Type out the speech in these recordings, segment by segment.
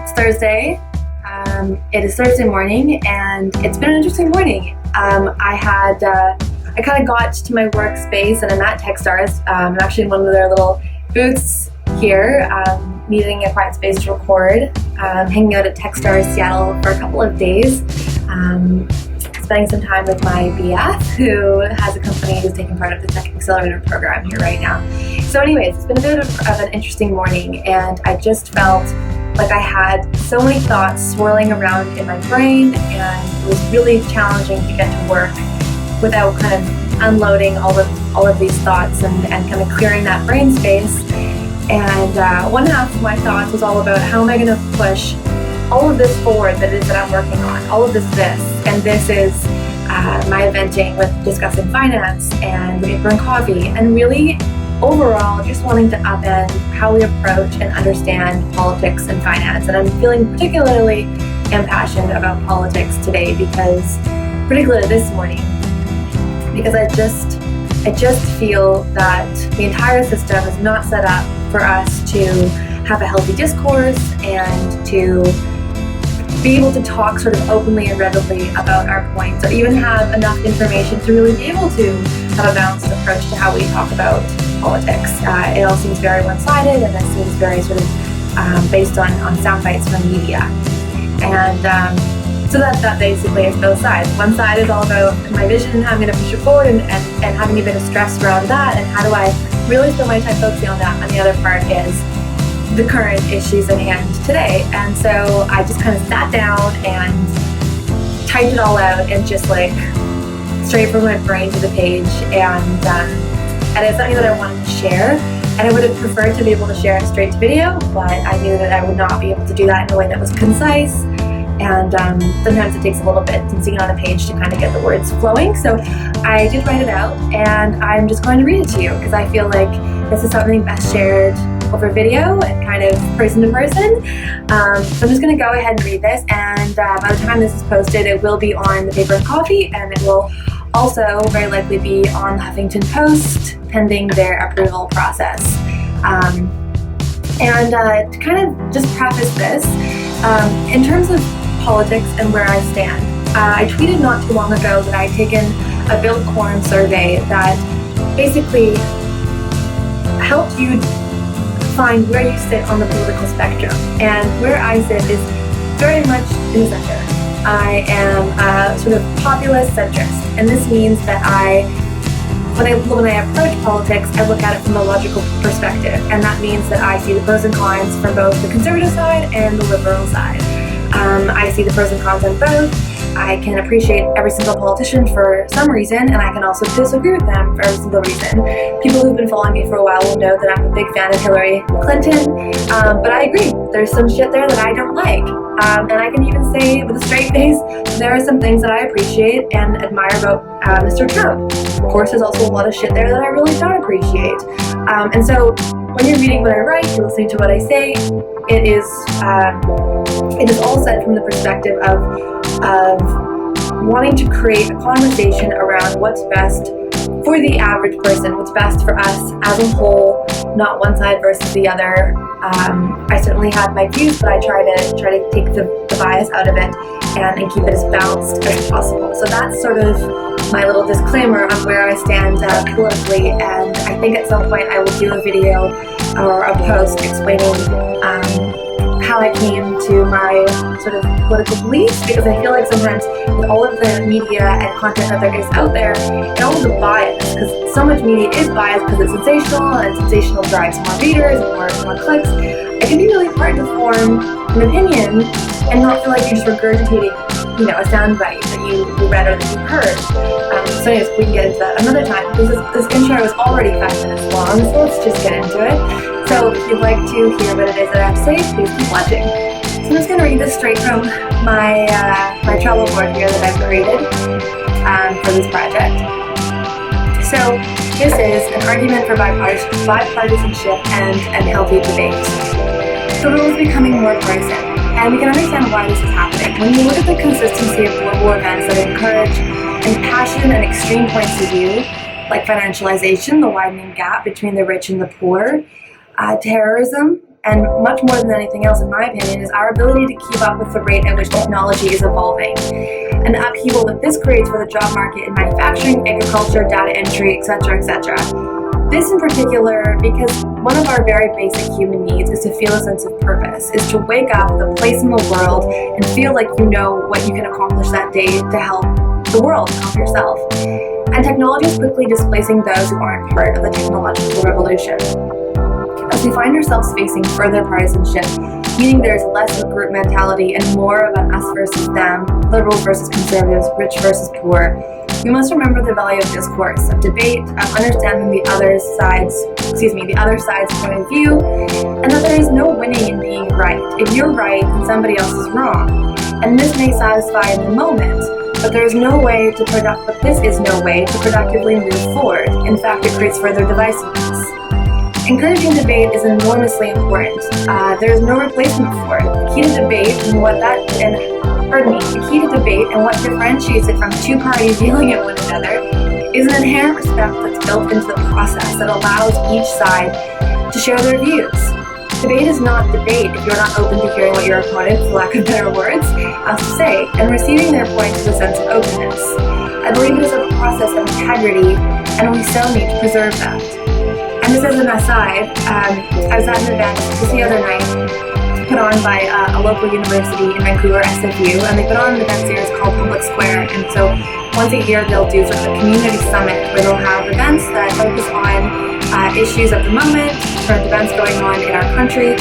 It's Thursday. It is Thursday morning, and it's been an interesting morning. I kind of got to my workspace, and I'm at Techstars. I'm actually in one of their little booths here, needing a quiet space to record. Hanging out at Techstars Seattle for a couple of days. Spending some time with my BF, who has a company who's taking part of the Tech Accelerator program here right now. So anyways, it's been a bit of an interesting morning, and I just felt like I had so many thoughts swirling around in my brain, and it was really challenging to get to work without kind of unloading all of these thoughts and kind of clearing that brain space. And one half of my thoughts was all about how am I going to push all of this forward that I'm working on, all of this, and this is my eventing with discussing finance and paper and coffee, and really overall just wanting to upend how we approach and understand politics and finance. And I'm feeling particularly impassioned about politics today particularly this morning, because I just feel that the entire system is not set up for us to have a healthy discourse and to be able to talk sort of openly and readily about our points, or even have enough information to really be able to have a balanced approach to how we talk about politics. It all seems very one-sided, and it seems very sort of based on sound bites from media. And so that basically is both sides. One side is all about my vision and how I'm going to push it forward, and having a bit of stress around that, and how do I really spend my time focusing on that. And the other part is the current issues at hand today. And so I just kind of sat down and typed it all out, and just like straight from my brain to the page, and it's something that I wanted to share, and I would have preferred to be able to share it straight to video, but I knew that I would not be able to do that in a way that was concise, and sometimes it takes a little bit to see it on a page to kind of get the words flowing. So I did write it out, and I'm just going to read it to you, because I feel like this is something best shared over video and kind of person to person. So I'm just going to go ahead and read this, and by the time this is posted, it will be on the Paper and Coffee, and it will also very likely be on the Huffington Post, pending their approval process. To kind of just preface this, in terms of politics and where I stand, I tweeted not too long ago that I had taken a Build Quorum survey that basically helped you find where you sit on the political spectrum. And where I sit is very much in the center. I am a sort of populist centrist, and this means that when I approach politics, I look at it from a logical perspective, and that means that I see the pros and cons from both the conservative side and the liberal side. I see the pros and cons on both. I can appreciate every single politician for some reason, and I can also disagree with them for every single reason. People who've been following me for a while will know that I'm a big fan of Hillary Clinton, but I agree, there's some shit there that I don't like. And I can even say with a straight face, there are some things that I appreciate and admire about Mr. Trump. Of course, there's also a lot of shit there that I really don't appreciate. And so when you're reading what I write, you're listening to what I say, it is all said from the perspective of wanting to create a conversation around what's best for the average person, what's best for us as a whole, not one side versus the other. I certainly have my views, but I try to take the bias out of it and keep it as balanced as possible. So that's sort of my little disclaimer on where I stand politically, and I think at some point I will do a video or a post explaining how I came to my sort of political beliefs, because I feel like sometimes with all of the media and content that there is out there, and all of the bias, because so much media is biased because it's sensational, and sensational drives more readers and more clicks, it can be really hard to form an opinion and not feel like you're just regurgitating, a soundbite that you read or that you heard. So anyways, we can get into that another time, because this intro is already 5 minutes long, so let's just get into it. So if you'd like to hear what it is that I have to say, please keep watching. So I'm just going to read this straight from my travel board here that I've created for this project. So this is an argument for bipartisanship and healthy debate. The world is becoming more partisan, and we can understand why this is happening. When you look at the consistency of global events that encourage impassioned and extreme points of view, like financialization, the widening gap between the rich and the poor, terrorism, and much more than anything else, in my opinion, is our ability to keep up with the rate at which technology is evolving. And the upheaval that this creates for the job market in manufacturing, agriculture, data entry, etc., etc. This in particular, because one of our very basic human needs is to feel a sense of purpose, is to wake up with a place in the world and feel like you know what you can accomplish that day to help the world, help yourself. And technology is quickly displacing those who aren't part of the technological revolution. As we find ourselves facing further partisanship, meaning there's less of a group mentality and more of an us versus them, liberals versus conservatives, rich versus poor, we must remember the value of discourse, of debate, of understanding the other side's point of view, and that there is no winning in being right. If you're right, then somebody else is wrong. And this may satisfy in the moment, but this is no way to productively move forward. In fact, it creates further divisiveness. Encouraging debate is enormously important. There is no replacement for it. The key to debate and what differentiates it from two parties yelling at one another is an inherent respect that's built into the process that allows each side to share their views. Debate is not debate if you're not open to hearing what your opponent, for lack of better words, has to say, and receiving their point with a sense of openness. I believe it is a process of integrity, and we so need to preserve that. And this as an aside, I was at an event just the other night put on by a local university in Vancouver, SFU, and they put on an event series called Public Square. And so once a year they'll do sort of a community summit where they'll have events that focus on issues of the moment, current events going on in our country.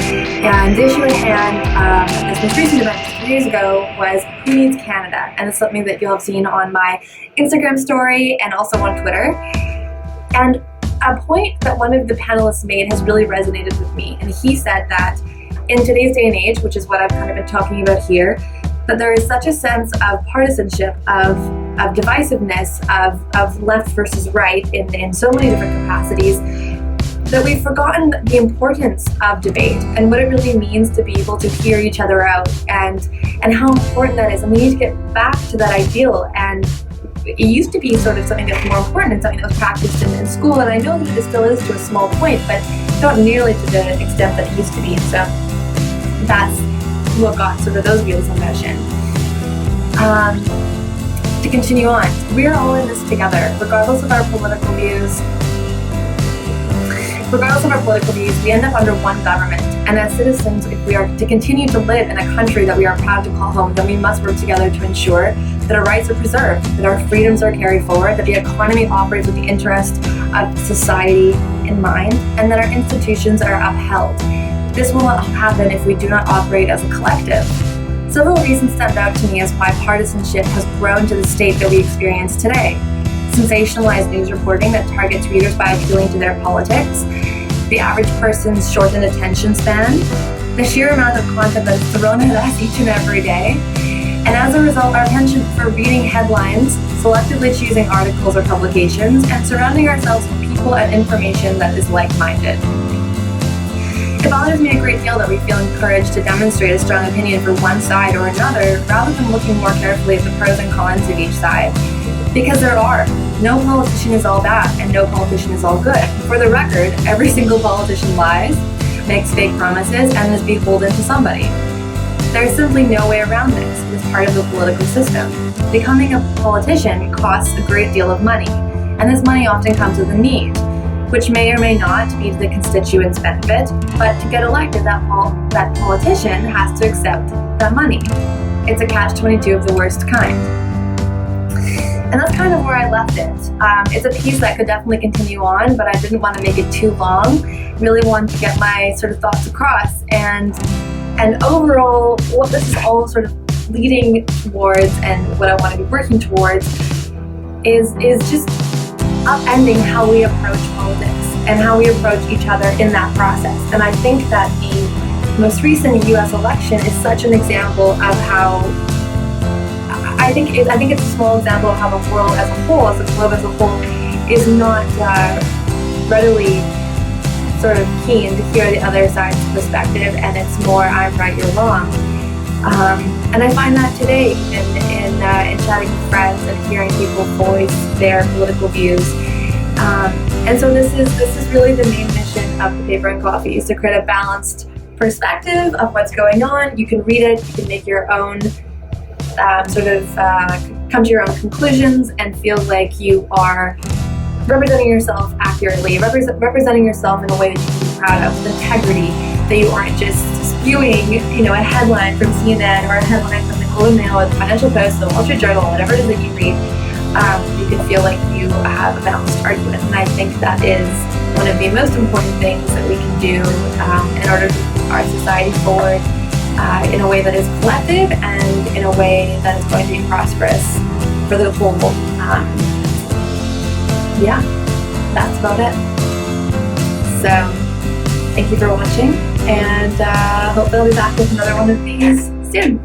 And the issue at hand, this most recent event 2 years ago, was Who Needs Canada? And it's something that you'll have seen on my Instagram story and also on Twitter. And a point that one of the panelists made has really resonated with me. And he said that in today's day and age, which is what I've kind of been talking about here, that there is such a sense of partisanship, of divisiveness, of left versus right in so many different capacities, that we've forgotten the importance of debate and what it really means to be able to hear each other out and how important that is. And we need to get back to that ideal. And it used to be sort of something that's more important and something that was practiced in school, and I know that it still is to a small point, but not nearly to the extent that it used to be. And so that's what got sort of those wheels in motion. To continue on, we're all in this together, regardless of our political views. We end up under one government. And as citizens, if we are to continue to live in a country that we are proud to call home, then we must work together to ensure that our rights are preserved, that our freedoms are carried forward, that the economy operates with the interest of society in mind, and that our institutions are upheld. This will not happen if we do not operate as a collective. Several reasons stand out to me as why partisanship has grown to the state that we experience today. Sensationalized news reporting that targets readers by appealing to their politics, the average person's shortened attention span, the sheer amount of content that is thrown at us each and every day, and as a result, our penchant for reading headlines, selectively choosing articles or publications, and surrounding ourselves with people and information that is like-minded. It bothers me a great deal that we feel encouraged to demonstrate a strong opinion for one side or another, rather than looking more carefully at the pros and cons of each side. Because there are. No politician is all bad, and no politician is all good. For the record, every single politician lies, makes fake promises, and is beholden to somebody. There is simply no way around this. It is part of the political system. Becoming a politician costs a great deal of money, and this money often comes with a need, which may or may not be to the constituents' benefit, but to get elected, that politician has to accept that money. It's a catch-22 of the worst kind. And that's kind of where I left it. It's a piece that could definitely continue on, but I didn't want to make it too long. Really wanted to get my sort of thoughts across. And overall, what this is all sort of leading towards and what I want to be working towards is just upending how we approach politics and how we approach each other in that process. And I think that the most recent US election is such an example of how I think it's a small example of how the world as a whole, as the globe as a whole, is not readily sort of keen to hear the other side's perspective, and it's more I'm right, you're wrong. And I find that today in chatting with friends and hearing people voice their political views. And so this is really the main mission of the Paper and Coffee, is to create a balanced perspective of what's going on. You can read it, you can make your own come to your own conclusions and feel like you are representing yourself accurately, representing yourself in a way that you can be proud of, with integrity, that you aren't just spewing, a headline from CNN or a headline from the Globe and Mail or the Financial Post, the Wall Street Journal, whatever it is that you read. You can feel like you have a balanced argument, and I think that is one of the most important things that we can do in order to move our society forward in a way that is collective and in a way that is going to be prosperous for the whole. Yeah, that's about it. So, thank you for watching, and hopefully I'll be back with another one of these soon.